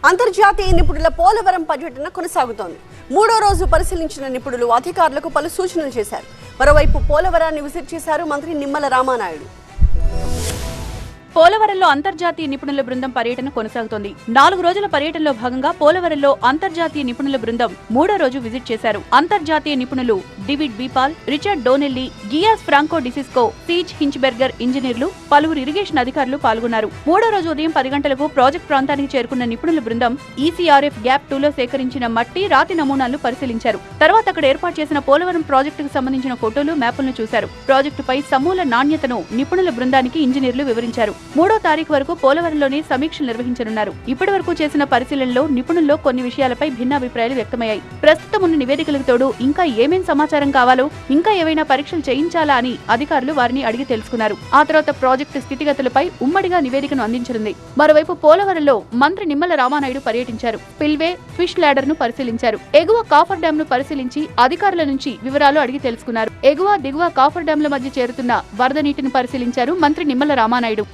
అంతర్జాతీయ నిపుణుల పోలవరం పర్యటన కొనసాగుతోంది. మూడో రోజు పరిశీలించిన నిపుణులు అధికారులకు పలు సూచనలు చేశారు. మరోవైపు పోలవరాన్ని విజిట్ చేశారు మంత్రి నిమ్మల రామానాయుడు. పోలవరంలో అంతర్జాతీయ నిపుణుల బృందం పర్యటన కొనసాగుతోంది. 4 రోజుల పర్యటనలో భాగంగా పోలవరంలో అంతర్జాతీయ నిపుణుల బృందం మూడో రోజు విజిట్ చేశారు. అంతర్జాతీయ నిపుణులు డేవిడ్ బీపాల్, రిచర్డ్ డోనెల్లీ, గియాస్ ఫ్రాంకో డిసిస్కో, సీజ్ హించ్బెర్గర్ ఇంజనీర్లు, పలువురు ఇరిగేషన్ అధికారులు పాల్గొన్నారు. మూడో రోజు ఉదయం 10 గంటలకు ప్రాజెక్ట్ ప్రాంతానికి చేరుకున్న నిపుణుల బృందం ఈసీఆర్ఎఫ్ గ్యాప్ 2లో సేకరించిన మట్టి, రాతి నమూనాలను పరిశీలించారు. తర్వాత అక్కడ ఏర్పాటు చేసిన పోలవరం ప్రాజెక్టుకు సంబంధించిన ఫోటోలు, మ్యాపులను చూశారు. ప్రాజెక్టుపై సమూల నాణ్యతను నిపుణుల బృందానికి ఇంజనీర్లు వివరించారు. 3వ తారీఖు వరకు పోలవరంలోనే సమీక్షలు నిర్వహించనున్నారు. ఇప్పటి వరకు చేసిన పరిశీలనలో నిపుణుల్లో కొన్ని విషయాలపై భిన్నాభిప్రాయాలు వ్యక్తమయ్యాయి. ప్రస్తుతం ఉన్న నివేదికలకు తోడు ఇంకా ఏమేం సమాచారం కావాలో, ఇంకా ఏవైనా పరీక్షలు చేయించాలా అని అధికారులు వారిని అడిగి తెలుసుకున్నారు. ఆ తర్వాత ప్రాజెక్టు స్థితిగతులపై ఉమ్మడిగా నివేదికను అందించనుంది. మరోవైపు పోలవరంలో మంత్రి నిమ్మల రామానాయుడు పర్యటించారు. స్పిల్వే, ఫిష్ ల్యాడర్ ను పరిశీలించారు. ఎగువ కాఫర్ డ్యాం ను పరిశీలించి అధికారుల నుంచి వివరాలు అడిగి తెలుసుకున్నారు. ఎగువ, దిగువ కాఫర్ డ్యాంల మధ్య చేరుతున్న వరద నీటిని పరిశీలించారు మంత్రి నిమ్మల రామానాయుడు.